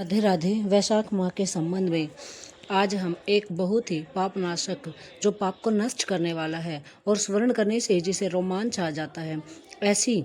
राधे राधे। वैशाख माह के संबंध में आज हम एक बहुत ही पापनाशक, जो पाप को नष्ट करने वाला है और स्मरण करने से जिसे रोमांच आ जाता है, ऐसी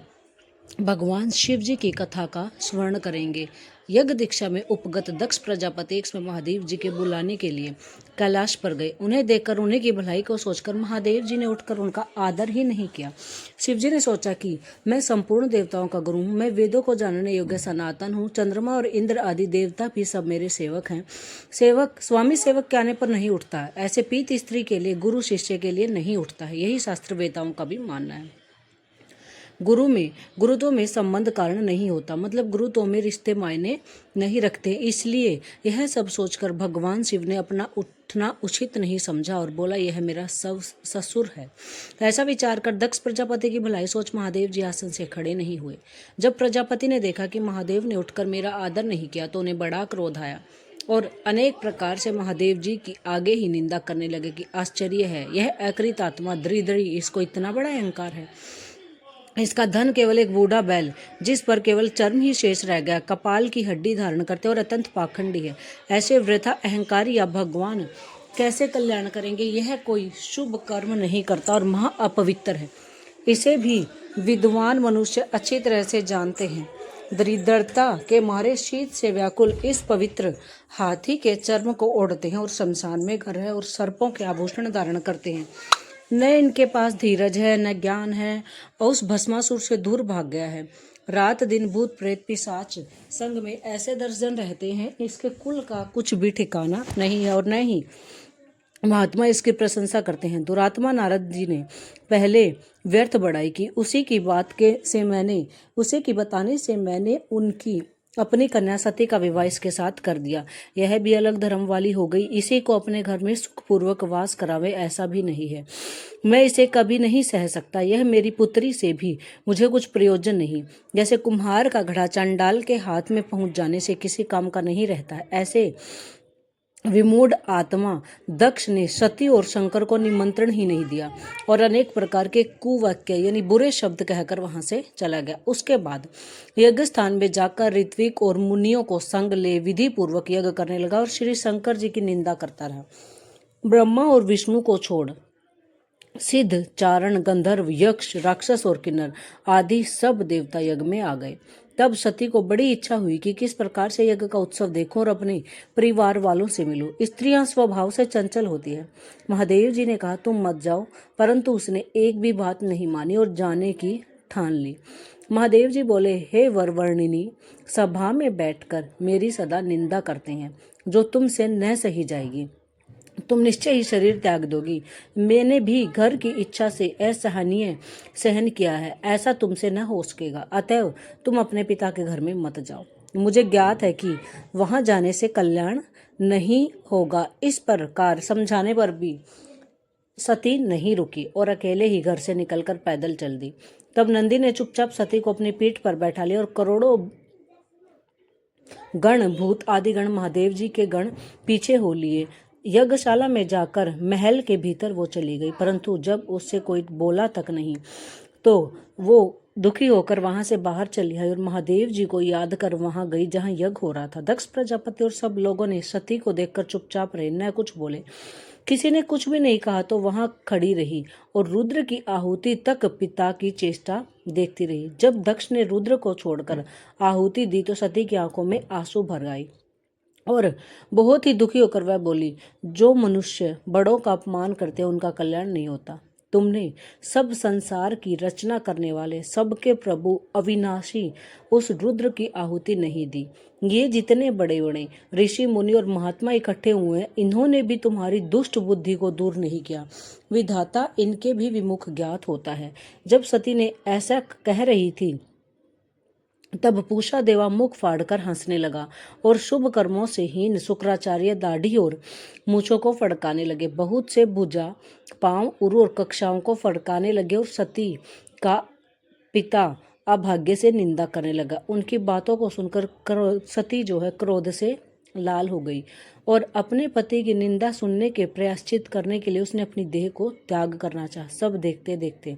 भगवान शिव जी की कथा का स्मरण करेंगे। यज्ञ दीक्षा में उपगत दक्ष प्रजापति एक समय महादेव जी के बुलाने के लिए कैलाश पर गए। उन्हें देखकर, उन्हीं की भलाई को सोचकर महादेव जी ने उठकर उनका आदर ही नहीं किया। शिव जी ने सोचा कि मैं संपूर्ण देवताओं का गुरु हूँ, मैं वेदों को जानने योग्य सनातन हूँ, चंद्रमा और इंद्र आदि देवता भी सब मेरे सेवक हैं। सेवक स्वामी सेवक के आने पर नहीं उठता है, ऐसे पीत स्त्री के लिए गुरु शिष्य के लिए नहीं उठता है। यही शास्त्र वेताओं का भी मानना है। गुरुत्व में संबंध कारण नहीं होता, मतलब गुरुत्व में रिश्ते मायने नहीं रखते। इसलिए यह सब सोचकर भगवान शिव ने अपना उठना उचित नहीं समझा और बोला, यह मेरा ससुर है। ऐसा विचार कर दक्ष प्रजापति की भलाई सोच महादेव जी आसन से खड़े नहीं हुए। जब प्रजापति ने देखा कि महादेव ने उठकर मेरा आदर नहीं किया तो उन्हें बड़ा क्रोध आया और अनेक प्रकार से महादेव जी की आगे ही निंदा करने लगे कि आश्चर्य है, यह अकृत आत्मा दरिद्री, इसको इतना बड़ा अहंकार है। इसका धन केवल एक बूढ़ा बैल, जिस पर केवल चर्म ही शेष रह गया, कपाल की हड्डी धारण करते और अत्यंत पाखंडी है। ऐसे वृथा अहंकारी या भगवान कैसे कल्याण करेंगे? यह कोई शुभ कर्म नहीं करता और महा अपवित्र है। इसे भी विद्वान मनुष्य अच्छी तरह से जानते हैं। दरिद्रता के मारे शीत से व्याकुल इस पवित्र हाथी के चर्म को ओढ़ते हैं और शमशान में घर है और सर्पों के आभूषण धारण करते हैं। न इनके पास धीरज है, न ज्ञान है, और उस भस्मासुर से दूर भाग गया है। रात दिन भूत प्रेत पिशाच संग में ऐसे दर्जन रहते हैं, इसके कुल का कुछ भी ठिकाना नहीं है और न ही महात्मा इसकी प्रशंसा करते हैं। दुरात्मा नारद जी ने पहले व्यर्थ बड़ाई की, उसी की बताने से मैंने उनकी अपनी कन्या सती का विवाह इसके साथ कर दिया। यह भी अलग धर्म वाली हो गई, इसी को अपने घर में सुखपूर्वक वास करावे ऐसा भी नहीं है। मैं इसे कभी नहीं सह सकता। यह मेरी पुत्री से भी मुझे कुछ प्रयोजन नहीं। जैसे कुम्हार का घड़ा चंडाल के हाथ में पहुंच जाने से किसी काम का नहीं रहता, ऐसे विमूढ़ आत्मा दक्ष ने सती और शंकर को निमंत्रण ही नहीं दिया और अनेक प्रकार के कुवाक्य यानी बुरे शब्द कहकर वहां से चला गया। उसके बाद यज्ञ स्थान में जाकर ऋत्विक और मुनियों को संग ले विधि पूर्वक यज्ञ करने लगा और श्री शंकर जी की निंदा करता रहा। ब्रह्मा और विष्णु को छोड़ सिद्ध, चारण, गंधर्व, यक्ष, राक्षस और किन्नर आदि सब देवता यज्ञ में आ गए। तब सती को बड़ी इच्छा हुई कि किस प्रकार से यज्ञ का उत्सव देखूं और अपने परिवार वालों से मिलूं। स्त्रियां स्वभाव से चंचल होती है। महादेव जी ने कहा, तुम मत जाओ, परंतु उसने एक भी बात नहीं मानी और जाने की ठान ली। महादेव जी बोले, हे वरवर्णिनी, सभा में बैठकर मेरी सदा निंदा करते हैं, जो तुमसे न सही जाएगी। तुम निश्चय ही शरीर त्याग दोगी। मैंने भी घर की इच्छा से असहनीय सहन किया है, ऐसा तुमसे न हो सकेगा। अतएव तुम अपने पिता के घर में मत जाओ। मुझे ज्ञात है कि वहां जाने से कल्याण नहीं होगा। इस प्रकार समझाने पर भी सती नहीं रुकी और अकेले ही घर से निकलकर पैदल चल दी। तब नंदी ने चुपचाप सती को अपनी पीठ पर बैठा लिया और करोड़ों गण, भूत आदि गण, महादेव जी के गण पीछे हो लिए। यज्ञशाला में जाकर महल के भीतर वो चली गई, परंतु जब उससे कोई बोला तक नहीं तो वो दुखी होकर वहां से बाहर चली आई और महादेव जी को याद कर वहां गई जहां यज्ञ हो रहा था। दक्ष प्रजापति और सब लोगों ने सती को देखकर चुपचाप रहे, न कुछ बोले। किसी ने कुछ भी नहीं कहा तो वहां खड़ी रही और रुद्र की आहुति तक पिता की चेष्टा देखती रही। जब दक्ष ने रुद्र को छोड़कर आहुति दी तो सती की आंखों में आंसू भर आई और बहुत ही दुखी होकर वह बोली, जो मनुष्य बड़ों का अपमान करते हैं उनका कल्याण नहीं होता। तुमने सब संसार की रचना करने वाले, सबके प्रभु, अविनाशी उस रुद्र की आहुति नहीं दी। ये जितने बड़े बड़े ऋषि मुनि और महात्मा इकट्ठे हुए हैं, इन्होंने भी तुम्हारी दुष्ट बुद्धि को दूर नहीं किया। विधाता इनके भी विमुख ज्ञात होता है। जब सती ने ऐसा कह रही थी तब पूषा देवा मुख फाड़कर हंसने लगा और शुभ कर्मों से हीन शुक्राचार्य दाढ़ी और मूछों को फड़काने लगे। बहुत से भुजा, पांव, उरु और कक्षाओं को फड़काने लगे और सती का पिता अभाग्य से निंदा करने लगा। उनकी बातों को सुनकर सती जो है क्रोध से लाल हो गई और अपने पति की निंदा सुनने के प्रायश्चित करने के लिए उसने अपनी देह को त्याग करना चाहा। सब देखते देखते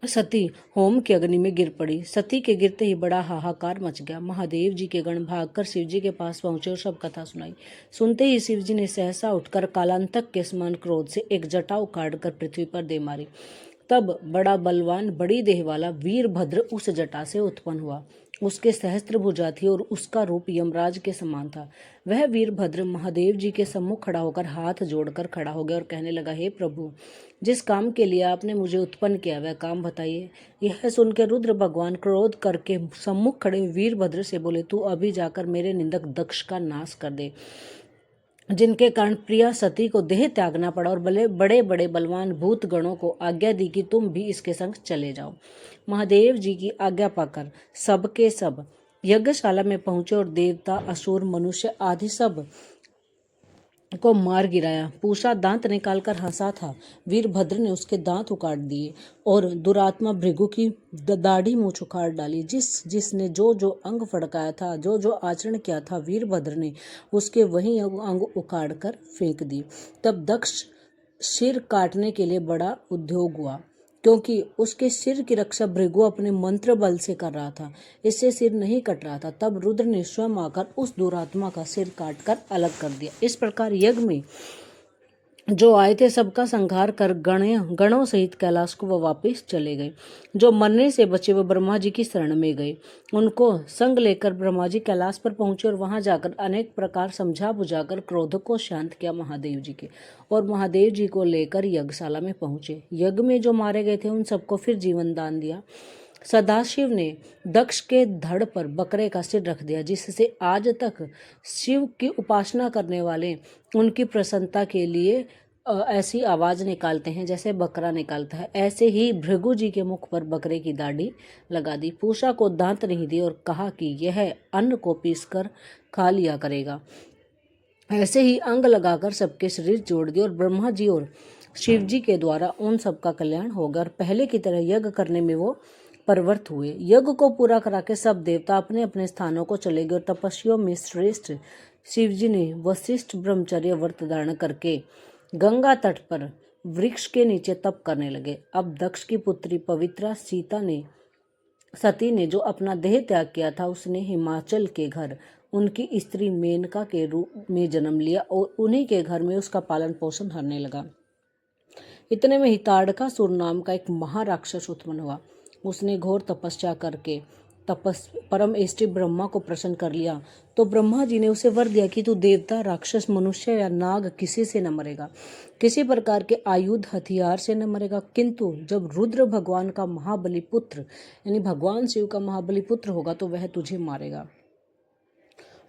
सती होम की अग्नि में गिर पड़ी। सती के गिरते ही बड़ा हाहाकार मच गया। महादेव जी के गण भागकर शिव जी के पास पहुंचे और सब कथा सुनाई। सुनते ही शिव जी ने सहसा उठकर कालांतक के समान क्रोध से एक जटा उखाड़कर पृथ्वी पर दे मारी। तब बड़ा बलवान बड़ी देह वाला वीरभद्र उस जटा से उत्पन्न हुआ। उसके सहस्त्र भुजा थी और उसका रूप यमराज के समान था। वह वीरभद्र महादेव जी के सम्मुख खड़ा होकर हाथ जोड़कर खड़ा हो गया और कहने लगा, हे प्रभु, जिस काम के लिए आपने मुझे उत्पन्न किया वह काम बताइए। यह सुनकर रुद्र भगवान क्रोध करके सम्मुख खड़े वीरभद्र से बोले, तू अभी जाकर मेरे निंदक दक्ष का नाश कर दे, जिनके कारण प्रिया सती को देह त्यागना पड़ा, और बड़े बड़े बलवान भूत गणों को आज्ञा दी कि तुम भी इसके संग चले जाओ। महादेव जी की आज्ञा पाकर सब के सब यज्ञशाला में पहुंचे और देवता, असुर, मनुष्य आदि सब को मार गिराया। पूषा दांत निकालकर हंसा था, वीरभद्र ने उसके दांत उकाट दिए और दुरात्मा भृगु की दाढ़ी मूछ उखाड़ डाली। जिसने जो जो अंग फड़काया था, जो जो आचरण किया था, वीरभद्र ने उसके वही अंग उखाड़ कर फेंक दी। तब दक्ष सिर काटने के लिए बड़ा उद्योग हुआ, क्योंकि उसके सिर की रक्षा भृगु अपने मंत्र बल से कर रहा था। इससे सिर नहीं कट रहा था। तब रुद्र ने स्वयं आकर उस दुरात्मा का सिर काटकर अलग कर दिया। इस प्रकार यज्ञ में जो आए थे सबका संहार कर गणों सहित कैलाश को वो वापिस चले गए। जो मरने से बचे वो ब्रह्मा जी की शरण में गए। उनको संग लेकर ब्रह्मा जी कैलाश पर पहुंचे और वहां जाकर अनेक प्रकार समझा बुझाकर क्रोध को शांत किया महादेव जी के, और महादेव जी को लेकर यज्ञशाला में पहुंचे। यज्ञ में जो मारे गए थे उन सबको फिर जीवन दान दिया। सदाशिव ने दक्ष के धड़ पर बकरे का सिर रख दिया, जिससे आज तक शिव की उपासना करने वाले उनकी प्रसन्नता के लिए ऐसी आवाज निकालते हैं जैसे बकरा निकालता है। ऐसे ही भृगु जी के मुख पर बकरे की दाढ़ी लगा दी। पूषा को दांत नहीं दिए और कहा कि यह अन्न को पीसकर खा लिया करेगा। ऐसे ही अंग लगाकर सबके शरीर जोड़ दिए और ब्रह्मा जी और शिव जी के द्वारा उन सबका कल्याण होगा और पहले की तरह यज्ञ करने में वो परवर्त हुए। यज्ञ को पूरा करा के सब देवता अपने अपने स्थानों को चले गए और तपस्वियों में श्रेष्ठ शिव जी ने वशिष्ठ ब्रह्मचर्य व्रत धारण करके गंगा तट पर वृक्ष के नीचे तप करने लगे। अब दक्ष की पुत्री पवित्रा सती ने जो अपना देह त्याग किया था, उसने हिमाचल के घर उनकी स्त्री मेनका के रूप में जन्म लिया और उन्हीं के घर में उसका पालन पोषण करने लगा। इतने में ही ताड़कासुर नाम का एक महाराक्षस उत्पन्न हुआ। उसने घोर तपस्या करके परम इष्टि ब्रह्मा को प्रसन्न कर लिया। तो ब्रह्मा जी ने उसे वर दिया कि तू देवता, राक्षस, मनुष्य या नाग किसी से न मरेगा, किसी प्रकार के आयुध हथियार से न मरेगा। किंतु जब रुद्र भगवान का महाबली पुत्र यानी भगवान शिव का महाबली पुत्र होगा तो वह तुझे मारेगा।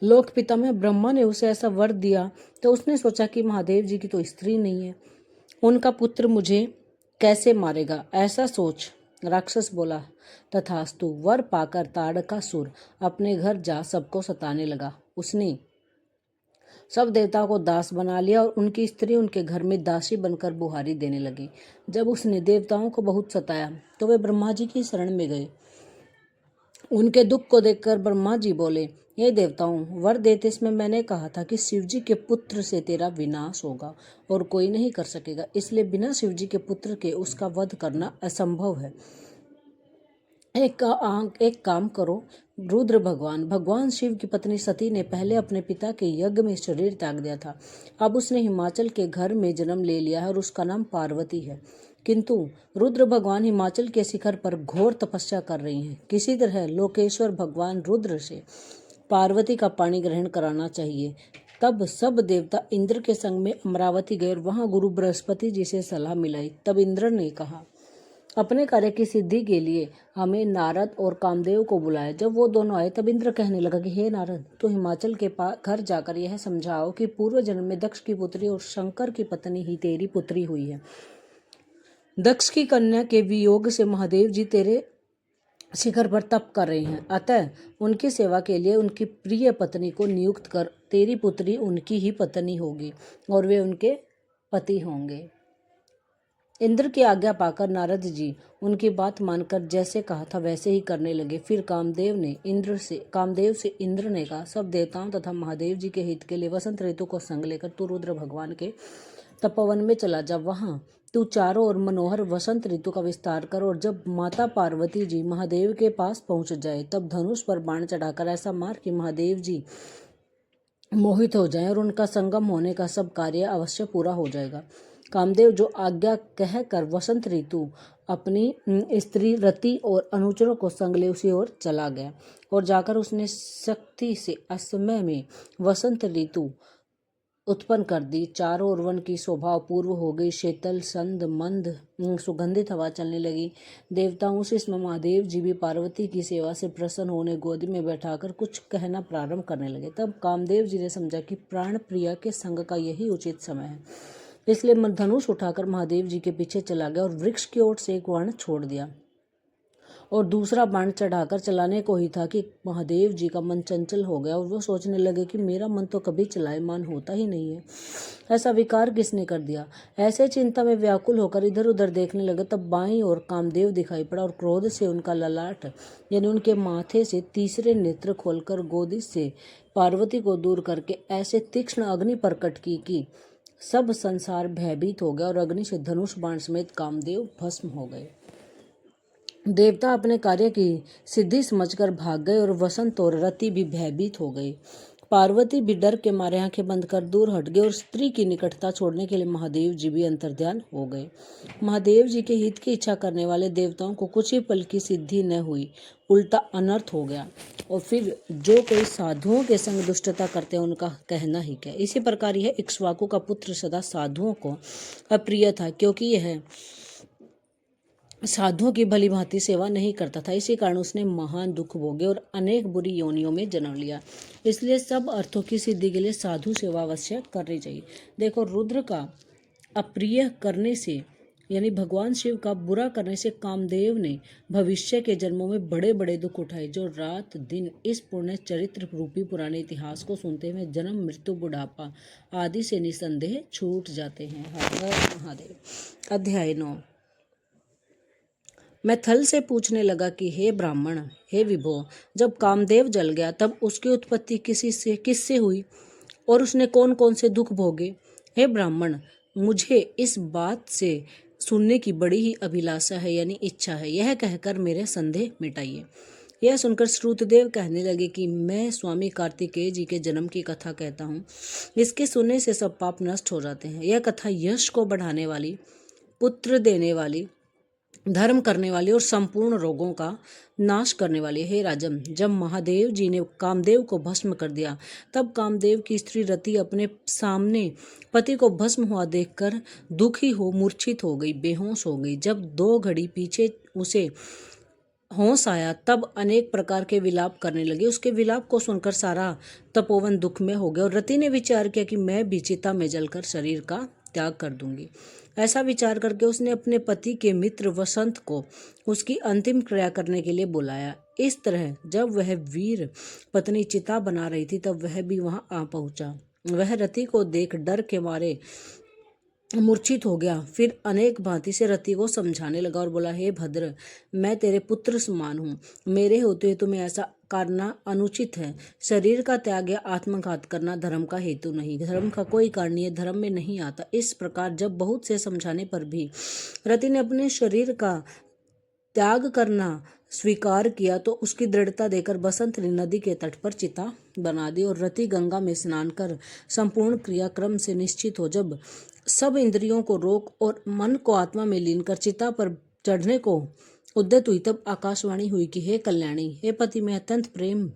लोक पिता में ब्रह्मा ने उसे ऐसा वर दिया तो उसने सोचा कि महादेव जी की तो स्त्री नहीं है, उनका पुत्र मुझे कैसे मारेगा। ऐसा सोच राक्षस बोला, तथास्तु। वर पाकर ताड़कासुर अपने घर जा सबको सताने लगा। उसने सब देवताओं को दास बना लिया और उनकी स्त्री उनके घर में दासी बनकर बुहारी देने लगी। जब उसने देवताओं को बहुत सताया तो वे ब्रह्मा जी की शरण में गए। उनके दुख को देखकर ब्रह्मा जी बोले, ये देवताओं, वर देते इसमें मैंने कहा था कि शिव जी के पुत्र से तेरा विनाश होगा और कोई नहीं कर सकेगा, इसलिए बिना शिव जी के पुत्र के उसका वध करना असंभव है। एक काम करो, रुद्र भगवान शिव की पत्नी सती ने पहले अपने पिता के यज्ञ में शरीर त्याग दिया था। अब उसने हिमाचल के घर में जन्म ले लिया है और उसका नाम पार्वती है। किंतु रुद्र भगवान हिमाचल के शिखर पर घोर तपस्या कर रही हैं। किसी तरह लोकेश्वर भगवान रुद्र से पार्वती का पाणी ग्रहण कराना चाहिए। तब सब देवता इंद्र के संग में अमरावती गए और वहां गुरु बृहस्पति जी से सलाह मिलाई। तब इंद्र ने कहा, अपने कार्य की सिद्धि के लिए हमें नारद और कामदेव को बुलाया। जब वो दोनों आए तब इंद्र कहने लगा कि हे नारद, तो हिमाचल के घर जाकर यह समझाओ कि पूर्व जन्म में दक्ष की पुत्री और शंकर की पत्नी ही तेरी पुत्री हुई है। दक्ष की कन्या के वियोग से महादेव जी तेरे शिखर पर तप कर रहे हैं, अतः उनकी सेवा के लिए उनकी प्रिय पत्नी को नियुक्त कर। तेरी पुत्री उनकी ही पत्नी होगी और वे उनके पति होंगे। इंद्र की आज्ञा पाकर नारद जी उनकी बात मानकर जैसे कहा था वैसे ही करने लगे। फिर कामदेव से इंद्र ने कहा, सब देवताओं तथा महादेव जी के हित के लिए वसंत ऋतु को संग लेकर तू रुद्र भगवान के तपोवन में चला जा, वहां तू चारों ओर मनोहर वसंत ऋतु का विस्तार कर, और जब माता पार्वती जी महादेव के पास पहुंच जाए तब धनुष पर बाण चढ़ाकर ऐसा मार कि महादेव जी मोहित हो जाएं, और उनका संगम होने का सब कार्य अवश्य पूरा हो जाएगा। कामदेव जो आज्ञा कहकर वसंत ऋतु अपनी स्त्री रति और अनुचरों को संग ले उसी ओर चला गया, और जाकर उसने शक्ति से असमय में वसंत ऋतु उत्पन्न कर दी। चारों ओर वन की शोभा अपूर्व हो गई। शीतल संद मंद सुगंधित हवा चलने लगी। देवताओं से इसमें महादेव जी भी पार्वती की सेवा से प्रसन्न होने गोदी में बैठाकर कुछ कहना प्रारंभ करने लगे। तब कामदेव जी ने समझा कि प्राण प्रिया के संग का यही उचित समय है, इसलिए धनुष उठाकर महादेव जी के पीछे चला गया और वृक्ष की ओर से एक बाण छोड़ दिया, और दूसरा बाण चढ़ाकर चलाने को ही था कि महादेव जी का मन चंचल हो गया और वो सोचने लगे कि मेरा मन तो कभी चलायमान होता ही नहीं है, ऐसा विकार किसने कर दिया। ऐसे चिंता में व्याकुल होकर इधर उधर देखने लगे। तब बाईं ओर कामदेव दिखाई पड़ा और क्रोध से उनका ललाट यानी उनके माथे से तीसरे नेत्र खोलकर गोदी से पार्वती को दूर करके ऐसे तीक्ष्ण अग्नि प्रकट की कि सब संसार भयभीत हो गया, और अग्नि से धनुष बाण समेत कामदेव भस्म हो गए। देवता अपने कार्य की सिद्धि समझकर भाग गए, और वसंत और रति भी भयभीत हो गई। पार्वती भी डर के मारे आंखें बंद कर दूर हट गई, और स्त्री की निकटता छोड़ने के लिए महादेव जी भी अंतर्ध्यान हो गए। महादेव जी के हित की इच्छा करने वाले देवताओं को कुछ ही पल की सिद्धि न हुई, उल्टा अनर्थ हो गया। और फिर जो कोई साधुओं के संग दुष्टता करते हैं उनका कहना ही क्या। इसी प्रकार यह इक्ष्वाकु का पुत्र सदा साधुओं को अप्रिय था, क्योंकि यह साधुओं की भली भांति सेवा नहीं करता था। इसी कारण उसने महान दुख भोगे और अनेक बुरी योनियों में जन्म लिया। इसलिए सब अर्थों की सिद्धि के लिए साधु सेवा अवश्य करनी चाहिए। देखो, रुद्र का अप्रिय करने से यानी भगवान शिव का बुरा करने से कामदेव ने भविष्य के जन्मों में बड़े बड़े दुख उठाए, जो रात दिन इस पुण्य चरित्र रूपी पुराने इतिहास को सुनते हुए जन्म मृत्यु बुढ़ापा आदि से निसंदेह छूट जाते हैं। हर हर महादेव। अध्याय 9। मैं थल से पूछने लगा कि हे ब्राह्मण, हे विभो, जब कामदेव जल गया तब उसकी उत्पत्ति किससे हुई और उसने कौन कौन से दुख भोगे। हे ब्राह्मण, मुझे इस बात से सुनने की बड़ी ही अभिलाषा है यानी इच्छा है, यह कहकर मेरे संदेह मिटाइए। यह सुनकर श्रुतदेव कहने लगे कि मैं स्वामी कार्तिकेय जी के जन्म की कथा कहता हूँ। इसके सुनने से सब पाप नष्ट हो जाते हैं। यह कथा यश को बढ़ाने वाली, पुत्र देने वाली, धर्म करने वाली और संपूर्ण रोगों का नाश करने वाली। हे राजन, जब महादेव जी ने कामदेव को भस्म कर दिया तब कामदेव की स्त्री रति अपने सामने पति को भस्म हुआ देखकर दुखी हो मूर्छित हो गई, बेहोश हो गई। जब 2 घड़ी पीछे उसे होश आया तब अनेक प्रकार के विलाप करने लगे। उसके विलाप को सुनकर सारा तपोवन दुख में हो गया, और रति ने विचार किया कि मैं भी चिता में जलकर शरीर का त्याग कर दूंगी। ऐसा विचार करके उसने अपने पति के मित्र वसंत को उसकी अंतिम क्रिया करने के लिए बुलाया। इस तरह जब वह वीर पत्नी चिता बना रही थी तब वह भी वहां आ पहुंचा। वह रति को देख डर के मारे मूर्छित हो गया। फिर अनेक भांति से रति को समझाने लगा और बोला, हे भद्र, मैं तेरे पुत्र समान हूँ, मेरे होते हुए तुम्हें ऐसा करना अनुचित है। शरीर का त्याग या आत्मघात करना धर्म का हेतु नहीं, धर्म का कोई कारण ये धर्म में नहीं आता। इस प्रकार जब बहुत से समझाने पर भी रति ने अपने शरीर का त्याग करना स्वीकार किया तो उसकी दृढ़ता देकर बसंत ने नदी के तट पर चिता बना दी, और रति गंगा में स्नान कर संपूर्ण क्रियाक्रम से निश्चित हो जब सब इंद्रियों को रोक और मन को आत्मा में लीन कर चिता पर चढ़ने को उद्यत हुई तब आकाशवाणी हुई कि हे कल्याणी, हे पति में अत्यंत प्रेम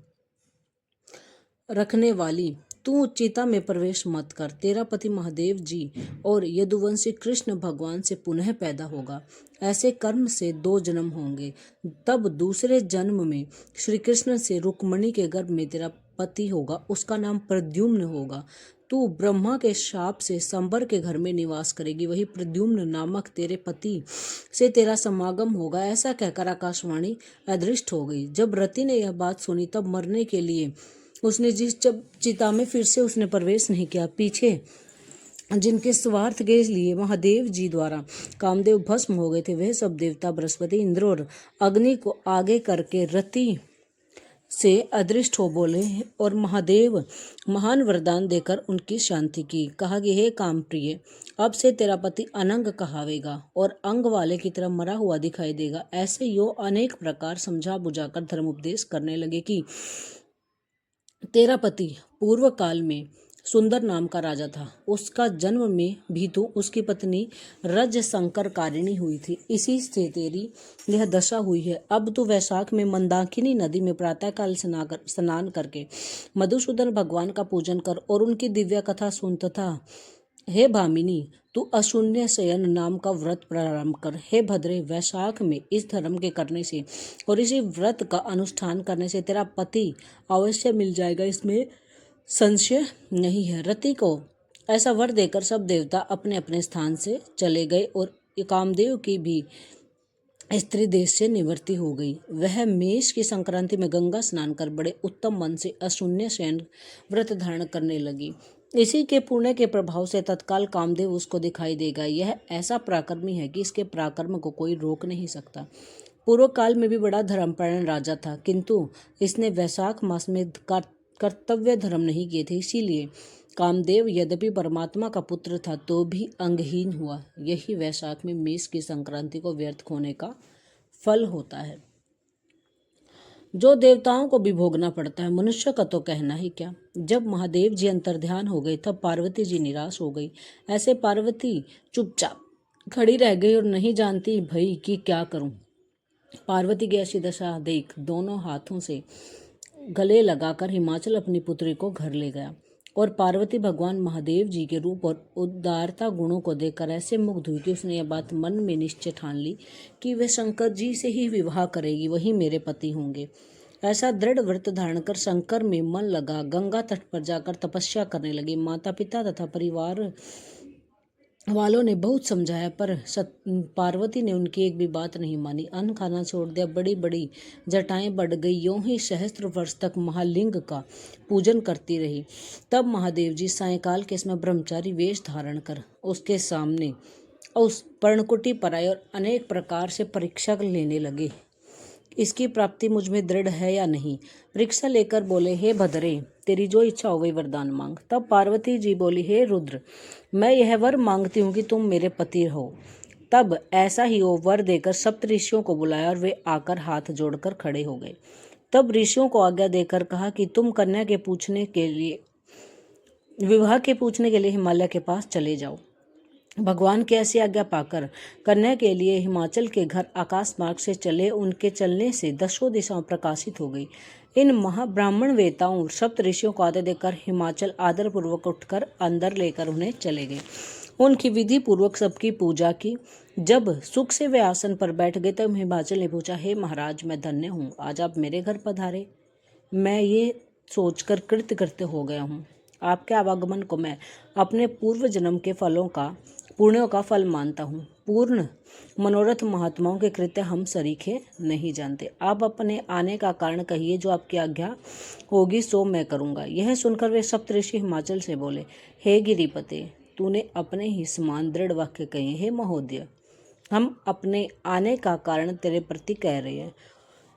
रखने वाली, तू चिता में प्रवेश मत कर। तेरा पति महादेव जी और यदुवंशी कृष्ण भगवान से पुनः पैदा होगा। ऐसे कर्म से 2 जन्म होंगे। तब दूसरे जन्म में श्री कृष्ण से रुक्मणी के गर्भ में तेरा पति होगा, उसका नाम प्रद्युम्न होगा। तू ब्रह्मा के शाप से संबर के घर में निवास करेगी, वही प्रद्युम्न नामक तेरे पति से तेरा समागम होगा। ऐसा कहकर आकाशवाणी अदृष्ट हो गई। जब रति ने यह बात सुनी तब मरने के लिए उसने जिस चिता में फिर से उसने प्रवेश नहीं किया, पीछे जिनके स्वार्थ के लिए महादेव जी द्वारा कामदेव भस्म हो गए थे, वह सब देवता बृहस्पति, इंद्र और अग्नि को आगे करके रति से अदृष्ट हो बोले और महादेव महान वरदान देकर उनकी शांति की। कहा कि हे कामप्रिय, अब से तेरा पति अनंग कहावेगा और अंग वाले की तरह मरा हुआ दिखाई देगा। ऐसे यो अनेक प्रकार समझा बुझाकर धर्म उपदेश करने लगे कि तेरा पति पूर्व काल में सुंदर नाम का राजा था। उसका जन्म में भी तो उसकी पत्नी रज संकरकारिणी हुई थी। इसी से तेरी यह दशा हुई है। अब तो वैशाख में मंदाकिनी नदी में प्रातःकाल स्नान करके मधुसूदन भगवान का पूजन कर और उनकी दिव्य कथा सुन तथा हे भामिनी, तू अशून्य शयन नाम का व्रत प्रारंभ कर। हे भद्रे, वैशाख में इस धर्म के करने से और इसी व्रत का अनुष्ठान करने से तेरा पति अवश्य मिल जाएगा, इसमें संशय नहीं है। रति को ऐसा वर देकर सब देवता अपने अपने स्थान से चले गए और कामदेव की भी स्त्री देश से निवृत्ति हो गई। वह मेष की संक्रांति में गंगा स्नान कर बड़े उत्तम मन से अशून्य शयन व्रत धारण करने लगी। इसी के पुण्य के प्रभाव से तत्काल कामदेव उसको दिखाई देगा। यह ऐसा पराक्रमी है कि इसके पराक्रम को कोई रोक नहीं सकता। पूर्व काल में भी बड़ा धर्मपरायण राजा था, किंतु इसने वैशाख मास में कर्तव्य धर्म नहीं किए थे। इसीलिए कामदेव यद्यपि परमात्मा का पुत्र था तो भी अंगहीन हुआ। यही वैशाख में मेष की संक्रांति को व्यर्थ होने का फल होता है, जो देवताओं को भी भोगना पड़ता है। मनुष्य का तो कहना ही क्या। जब महादेव जी अंतर्ध्यान हो गए तब पार्वती जी निराश हो गई। ऐसे पार्वती चुपचाप खड़ी रह गई और नहीं जानती भई कि क्या करूं। पार्वती की ऐसी दशा देख दोनों हाथों से गले लगाकर हिमाचल अपनी पुत्री को घर ले गया और पार्वती भगवान महादेव जी के रूप और उदारता गुणों को देखकर ऐसे मुग्ध हुई कि उसने यह बात मन में निश्चय ठान ली कि वे शंकर जी से ही विवाह करेगी, वही मेरे पति होंगे। ऐसा दृढ़ व्रत धारण कर शंकर में मन लगा गंगा तट पर जाकर तपस्या करने लगी। माता पिता तथा परिवार वालों ने बहुत समझाया पर पार्वती ने उनकी एक भी बात नहीं मानी। अन्न खाना छोड़ दिया, बड़ी बड़ी जटाएं बढ़ गई। यूं ही सहस्त्र वर्ष तक महालिंग का पूजन करती रही। तब महादेव जी सायंकाल के समय ब्रह्मचारी वेश धारण कर उसके सामने उस पर्णकुटी पर आए और अनेक प्रकार से परीक्षा लेने लगे। इसकी प्राप्ति मुझ में दृढ़ है या नहीं। परीक्षा लेकर बोले, हे भद्रे, तेरी जो इच्छा हो वही वरदान मांग। तब पार्वती जी बोली, हे रुद्र, मैं यह वर मांगती हूँ कि तुम मेरे पति हो। तब ऐसा ही वो वर देकर सप्त ऋषियों को बुलाया और वे आकर हाथ जोड़कर खड़े हो गए। तब ऋषियों को आज्ञा देकर कहा कि तुम कन्या के पूछने के लिए विवाह के पूछने के लिए हिमालय के पास चले जाओ। भगवान की ऐसी आज्ञा पाकर कन्या के लिए हिमाचल के घर आकाश मार्ग से चले। उनके चलने से दसों दिशाओं प्रकाशित हो गई। इन महाब्राह्मण वेताओं सप्त ऋषियों को आदर देकर हिमाचल आदर पूर्वक उठकर अंदर लेकर उन्हें चले गए। उनकी विधि पूर्वक सबकी पूजा की। जब सुख से वे आसन पर बैठ गए तब हिमाचल ने पूछा, हे महाराज, मैं धन्य हूँ, आज आप मेरे घर पधारे। मैं ये सोचकर कृतकृत्य हो गया हूँ। आपके आवागमन को मैं अपने पूर्व जन्म के पुण्यों का फल मानता हूँ। पूर्ण मनोरथ महात्माओं के कृत्य हम सरीखे नहीं जानते। आप अपने आने का कारण कहिए, जो आपकी आज्ञा होगी सो मैं करूँगा। यह सुनकर वे सप्तऋषि हिमाचल से बोले, हे गिरिपते, तूने अपने ही समान दृढ़ वाक्य कहे। हे महोदय, हम अपने आने का कारण तेरे प्रति कह रहे हैं।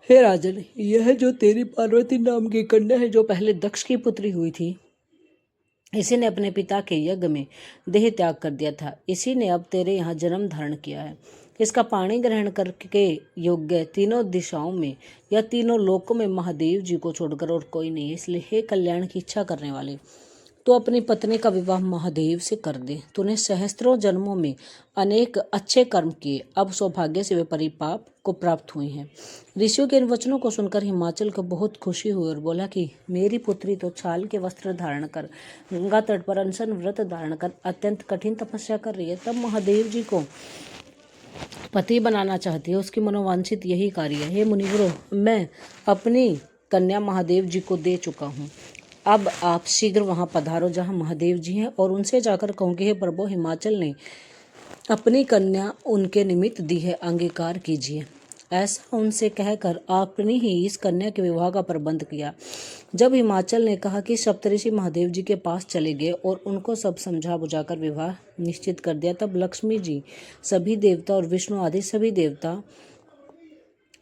हे राजन, यह जो तेरी पार्वती नाम की कन्या है, जो पहले दक्ष की पुत्री हुई थी, इसी ने अपने पिता के यज्ञ में देह त्याग कर दिया था। इसी ने अब तेरे यहाँ जन्म धारण किया है। इसका पाणी ग्रहण करके योग्य तीनों दिशाओं में या तीनों लोकों में महादेव जी को छोड़कर और कोई नहीं है। इसलिए हे कल्याण की इच्छा करने वाले, तो अपनी पत्नी का विवाह महादेव से कर दे। तूने सहस्त्रों जन्मों में अनेक अच्छे कर्म किए, अब सौभाग्य से वे परिपाप को प्राप्त हुए हैं। ऋषियों के इन वचनों को सुनकर हिमाचल को बहुत खुशी हुई और बोला कि मेरी पुत्री तो छाल के वस्त्र धारण कर गंगा तट पर अनशन व्रत धारण कर अत्यंत कठिन तपस्या कर रही है। तब महादेव जी को पति बनाना चाहती है, उसकी मनोवांछित यही कार्य है। हे मुनिवरों, मैं अपनी कन्या महादेव जी को दे चुका हूँ। अब आप शीघ्र वहां पधारो जहां महादेव जी हैं और उनसे जाकर कहूँगी, हे प्रभु, हिमाचल ने अपनी कन्या उनके निमित्त दी है, अंगीकार कीजिए। ऐसा उनसे कहकर आपने ही इस कन्या के विवाह का प्रबंध किया। जब हिमाचल ने कहा कि सप्तऋषि महादेव जी के पास चले गए और उनको सब समझा बुझाकर विवाह निश्चित कर दिया, तब लक्ष्मी जी, सभी देवता और विष्णु आदि सभी देवता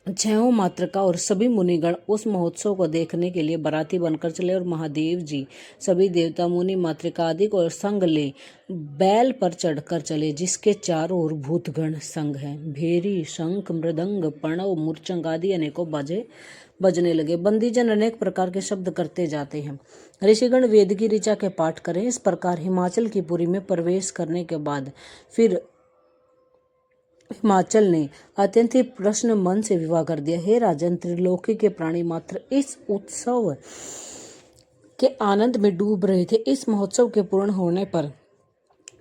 छहों मातृका और सभी मुनिगण उस महोत्सव को देखने के लिए बाराती बनकर चले और महादेव जी सभी देवता मुनि मातृका आदि को संग ले बैल पर चढ़कर चले, जिसके चारों ओर भूतगण संग हैं। भेरी, शंख, मृदंग, प्रणव, मूर्छंग आदि अनेकों बाजे बजने लगे। बंदीजन अनेक प्रकार के शब्द करते जाते हैं। ऋषिगण वेद की ऋचा के पाठ करें। इस प्रकार हिमाचल की पुरी में प्रवेश करने के बाद फिर हिमाचल ने अत्यंत ही प्रश्न मन से विवाह कर दिया। हे राजन, त्रिलोकी के प्राणी मात्र इस उत्सव के आनंद में डूब रहे थे। इस महोत्सव के पूर्ण होने पर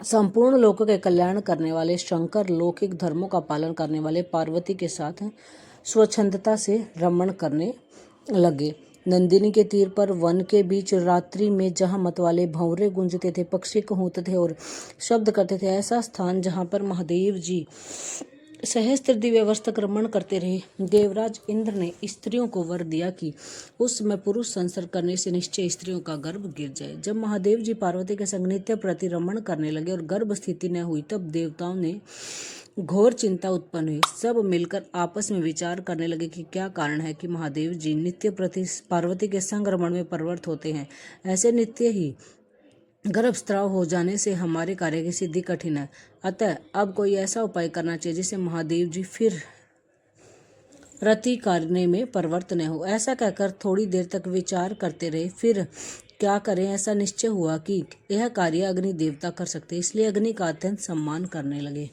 संपूर्ण लोकों के कल्याण करने वाले शंकर लौकिक धर्मों का पालन करने वाले पार्वती के साथ स्वच्छंदता से रमण करने लगे। नंदिनी के तीर पर वन के बीच रात्रि में जहाँ मतवाले भंवरे गूंजते थे, पक्षी कहूँते थे और शब्द करते थे, ऐसा स्थान जहाँ पर महादेव जी सहस्त्र दिव्य तक रमण करते रहे, देवराज इंद्र ने स्त्रियों को वर दिया कि उस समय पुरुष संसर्ग करने से निश्चय स्त्रियों का गर्भ गिर जाए। जब महादेव जी पार्वती के संग नित्य प्रति रमण करने लगे और गर्भ स्थिति न हुई, तब देवताओं ने घोर चिंता उत्पन्न हुई। सब मिलकर आपस में विचार करने लगे कि क्या कारण है कि महादेव जी नित्य प्रति पार्वती के संग रमण में प्रवृत्त होते हैं। ऐसे नित्य ही गर्भस्राव हो जाने से हमारे कार्य की सिद्धि कठिन है। अतः अब कोई ऐसा उपाय करना चाहिए जिससे महादेव जी फिर रति करने में प्रवृत्त न हो। ऐसा कहकर थोड़ी देर तक विचार करते रहे। फिर क्या करें, ऐसा निश्चय हुआ कि यह कार्य अग्नि देवता कर सकते, इसलिए अग्नि का अत्यंत सम्मान करने लगे।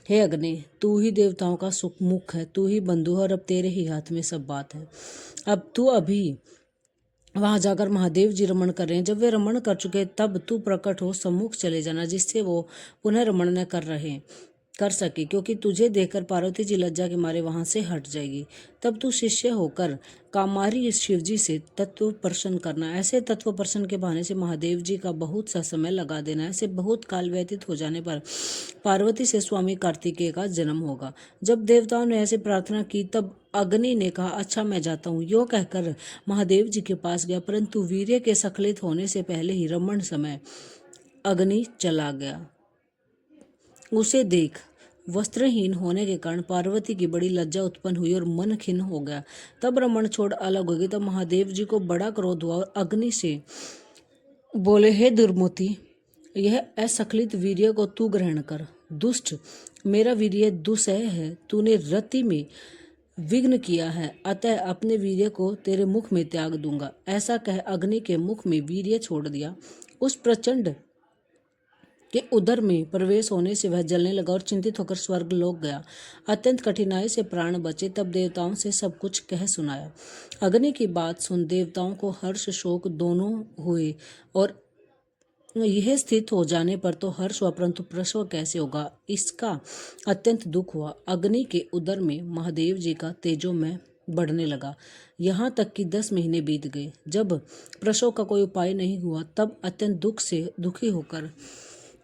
हे अग्नि, तू ही देवताओं का सुख मुख है, तू ही बंधु है और अब तेरे ही हाथ में सब बात है। अब तू अभी वहां जाकर महादेव जी रमण कर रहे हैं, जब वे रमण कर चुके तब तू प्रकट हो सम्मुख चले जाना, जिससे वो पुनः रमण न कर सके, क्योंकि तुझे देखकर पार्वती जी लज्जा के मारे वहां से हट जाएगी। तब तू शिष्य होकर कामारी शिवजी से तत्व प्रश्न करना। ऐसे तत्व प्रश्न के बहाने से महादेव जी का बहुत सा समय लगा देना। ऐसे बहुत काल व्यतीत हो जाने पर पार्वती से स्वामी कार्तिकेय का जन्म होगा। जब देवताओं ने ऐसे प्रार्थना की तब अग्नि ने कहा, अच्छा मैं जाता हूँ। यो कहकर महादेव जी के पास गया, परंतु वीर्य के स्खलित होने से पहले ही रमण समय अग्नि चला गया। उसे देख वस्त्रहीन होने के कारण पार्वती की बड़ी लज्जा उत्पन्न हुई और मन खिन्न हो गया। तब रमण छोड़ अलग हो गई। तब महादेव जी को बड़ा क्रोध हुआ और अग्नि से बोले, हे दुर्मति, यह असखलित वीर्य को तू ग्रहण कर। दुष्ट, मेरा वीर्य दुसह है, तूने रति में विघ्न किया है, अतः अपने वीर्य को तेरे मुख में त्याग दूंगा। ऐसा कह अग्नि के मुख में वीर्य छोड़ दिया। उस प्रचंड के उदर में प्रवेश होने से वह जलने लगा और चिंतित होकर स्वर्ग लोक गया। अत्यंत कठिनाई से प्राण बचे। तब देवताओं से सब कुछ कह सुनाया। अग्नि की बात सुन देवताओं को हर्ष शोक दोनों हुए और यह स्थित हो जाने पर तो हर्ष हुआ, परंतु प्रसव कैसे होगा इसका अत्यंत दुख हुआ। अग्नि के उदर में महादेव जी का तेजोमय बढ़ने लगा, यहाँ तक कि 10 महीने बीत गए। जब प्रसव का कोई उपाय नहीं हुआ तब अत्यंत दुखी होकर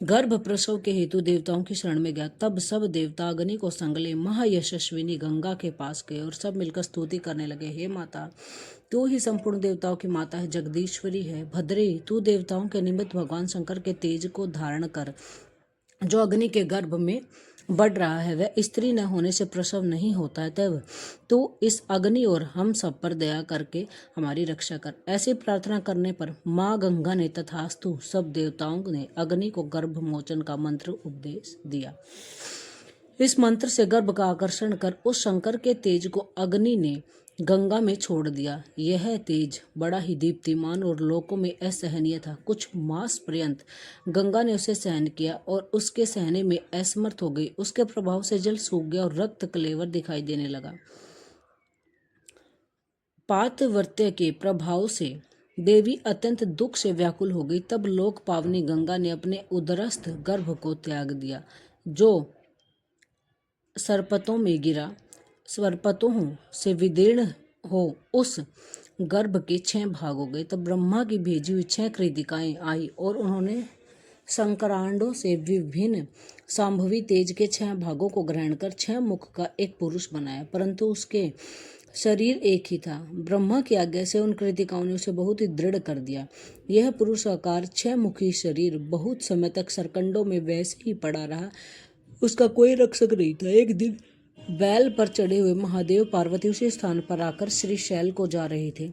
गर्भ प्रसव के हेतु देवताओं की शरण में गया। तब सब देवता अग्नि को संग ले महायशस्विनी गंगा के पास गए और सब मिलकर स्तुति करने लगे। हे माता, तू ही संपूर्ण देवताओं की माता है, जगदीश्वरी है। भद्रे, तू देवताओं के निमित्त भगवान शंकर के तेज को धारण कर। जो अग्नि के गर्भ में बढ़ रहा है वह स्त्री न होने से प्रसव नहीं होता है, तब तू इस अग्नि और हम सब पर दया करके हमारी रक्षा कर। ऐसी प्रार्थना करने पर माँ गंगा ने तथास्तु सब देवताओं ने अग्नि को गर्भ मोचन का मंत्र उपदेश दिया। इस मंत्र से गर्भ का आकर्षण कर उस शंकर के तेज को अग्नि ने गंगा में छोड़ दिया। यह तेज बड़ा ही दीप्तिमान और लोकों में असहनीय था। कुछ मास पर्यंत गंगा ने उसे सहन किया और उसके सहने में असमर्थ हो गई। उसके प्रभाव से जल सूख गया और रक्त कलेवर दिखाई देने लगा। पातवृत्य के प्रभाव से देवी अत्यंत दुख से व्याकुल हो गई। तब लोक पावनी गंगा ने अपने उदरस्थ गर्भ को त्याग दिया, जो सर्पतों में गिरा। सर्पतों से विदीर्ण हो उस गर्भ के 6 भाग हो गए। तब ब्रह्मा की भेजी हुई 6 कृतिकाएं आई और उन्होंने शंकरांडों से विभिन्न संभवी तेज के 6 भागों को ग्रहण कर 6 मुख का एक पुरुष बनाया, परंतु उसके शरीर एक ही था। ब्रह्मा की आज्ञा से उन कृतिकाओं ने उसे बहुत ही दृढ़ कर दिया। यह पुरुष आकार 6 मुखी शरीर बहुत समय तक सरकंडों में वैसे ही पड़ा रहा, उसका कोई रक्षक नहीं था। एक दिन बैल पर चढ़े हुए महादेव पार्वती उसी स्थान पर आकर श्री शैल को जा रहे थे।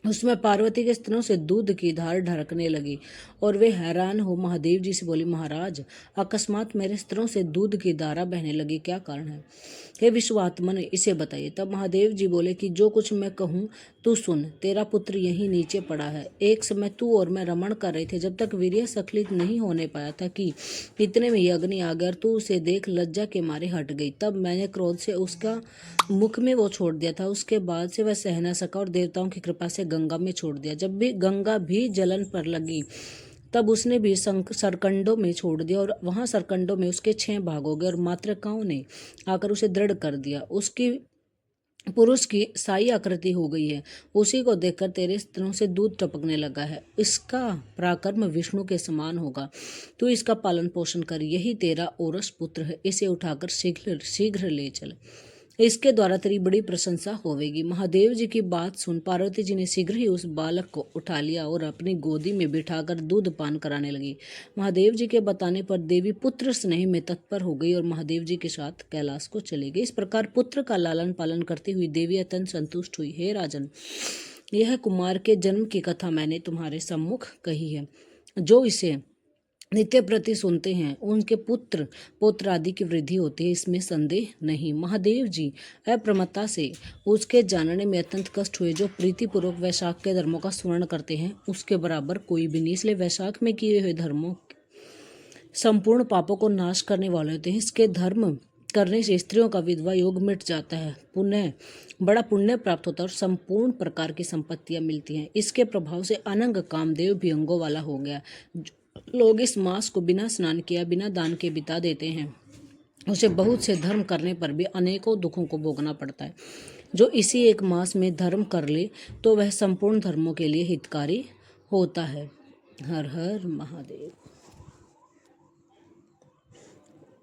उसमें पार्वती के स्तनों से दूध की धार ढरकने लगी और वे हैरान हो महादेव जी से बोली, महाराज, अकस्मात मेरे स्तनों से दूध की धारा बहने लगी, क्या कारण है? हे विश्वात्मन, इसे बताइए। तब महादेव जी बोले कि जो कुछ मैं कहूँ तू सुन। तेरा पुत्र यहीं नीचे पड़ा है। एक समय तू और मैं रमण कर रहे थे, जब तक वीर्य स्खलित नहीं होने पाया था कि इतने में यह अग्नि आ गया और तू उसे देख लज्जा के मारे हट गई। तब मैंने क्रोध से उसका मुख में वो छोड़ दिया था। उसके बाद से वह सह न सका और देवताओं की कृपा से गंगा में छोड़ दिया। जब भी गंगा भी जलन पर लगी तब उसने भी सरकंडों में छोड़ दिया और वहां सरकंडों में उसके 6 भाग हो गए और मातृकाओं ने आकर उसे दृढ़ कर दिया। उसकी पुरुष की साई आकृति हो गई है। उसी को देखकर तेरे स्तनों से दूध टपकने लगा है। इसका पराक्रम विष्णु के समान होगा। तू इसका पालन पोषण कर, यही तेरा औरस पुत्र है। इसे उठाकर शीघ्र शीघ्र ले चल, इसके द्वारा तेरी बड़ी प्रशंसा होवेगी। महादेव जी की बात सुन पार्वती जी ने शीघ्र ही उस बालक को उठा लिया और अपनी गोदी में बिठाकर दूध पान कराने लगी। महादेव जी के बताने पर देवी पुत्र स्नेह में तत्पर हो गई और महादेव जी के साथ कैलाश को चली गई। इस प्रकार पुत्र का लालन पालन करती हुई देवी अत्यंत संतुष्ट हुई। हे राजन, यह कुमार के जन्म की कथा मैंने तुम्हारे सम्मुख कही है। जो इसे नित्य प्रति सुनते हैं उनके पुत्र पौत्र आदि की वृद्धि होती है, इसमें संदेह नहीं। महादेव जी अप्रमत्ता से उसके जानने में अत्यंत कष्ट हुए। जो प्रीतिपूर्वक वैशाख के धर्मों का स्मरण करते हैं उसके बराबर कोई भी नहीं। इसलिए वैशाख में किए हुए धर्मों संपूर्ण पापों को नाश करने वाले होते हैं। इसके धर्म करने से स्त्रियों का विधवा योग मिट जाता है, बड़ा पुण्य प्राप्त होता है और संपूर्ण प्रकार की संपत्तियां मिलती हैं। इसके प्रभाव से अनंग कामदेव भी अंगों वाला हो गया। लोग इस मास को बिना स्नान किया बिना दान के बिता देते हैं, उसे बहुत से धर्म करने पर भी अनेकों दुखों को भोगना पड़ता है। जो इसी एक मास में धर्म कर ले तो वह संपूर्ण धर्मों के लिए हितकारी होता है। हर हर महादेव।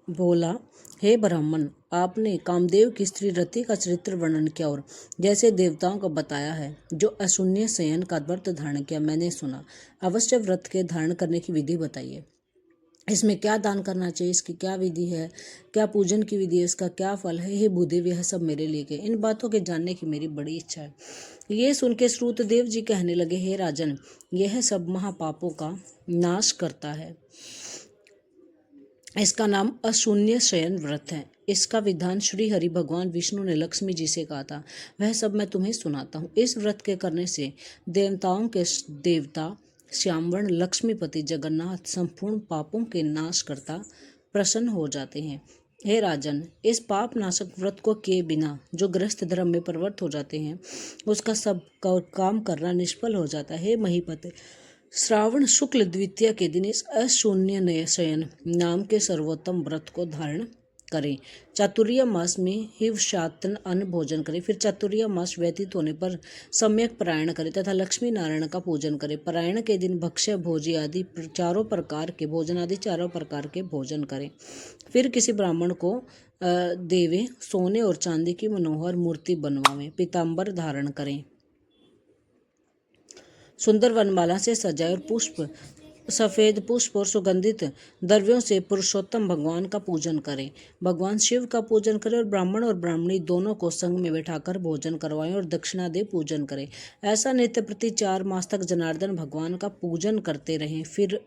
बोला, हे ब्राह्मण, आपने कामदेव की स्त्री रति का चरित्र वर्णन किया और जैसे देवताओं को बताया है, जो अशून्य शयन का व्रत धारण किया मैंने सुना। अवश्य व्रत के धारण करने की विधि बताइए। इसमें क्या दान करना चाहिए, इसकी क्या विधि है, क्या पूजन की विधि है, इसका क्या फल है। हे भूदेव, यह सब मेरे लिए के इन बातों के जानने की मेरी बड़ी इच्छा है। ये सुन के श्रुतदेव जी कहने लगे, हे राजन, यह सब महापापों का नाश करता है। इसका नाम अशून्य शयन व्रत है। इसका विधान श्री हरि भगवान विष्णु ने लक्ष्मी जी से कहा था। वह सब मैं तुम्हें सुनाता हूँ। इस व्रत के करने से देवताओं के देवता श्यामवर्ण लक्ष्मीपति जगन्नाथ संपूर्ण पापों के नाश करता प्रसन्न हो जाते हैं। हे राजन, इस पाप नाशक व्रत को किए बिना जो गृहस्थ धर्म में प्रवृत्त हो जाते हैं उसका सब काम करना निष्फल हो जाता है। हे महीपते, श्रावण शुक्ल द्वितीया के दिन इस अशून्य शयन नाम के सर्वोत्तम व्रत को धारण करें। चातुर्य मास में हिवशातन अन्न भोजन करें। फिर चातुर्य मास व्यतीत होने पर सम्यक पारायण करें तथा लक्ष्मी नारायण का पूजन करें। पारायण के दिन भक्ष्य भोजी आदि चारों प्रकार के भोजन करें। फिर किसी ब्राह्मण को देवे सोने और चांदी की मनोहर मूर्ति बनवावें। पीताम्बर धारण करें। सुंदर वनमाला से सजाए और सफेद पुष्प और सुगंधित द्रव्यों से पुरुषोत्तम भगवान का पूजन करें। भगवान शिव का पूजन करें और ब्राह्मणी दोनों को संग में बैठाकर भोजन करवाएं और दक्षिणा दे पूजन करें। ऐसा नित्य प्रति 4 मास तक जनार्दन भगवान का पूजन करते रहें। फिर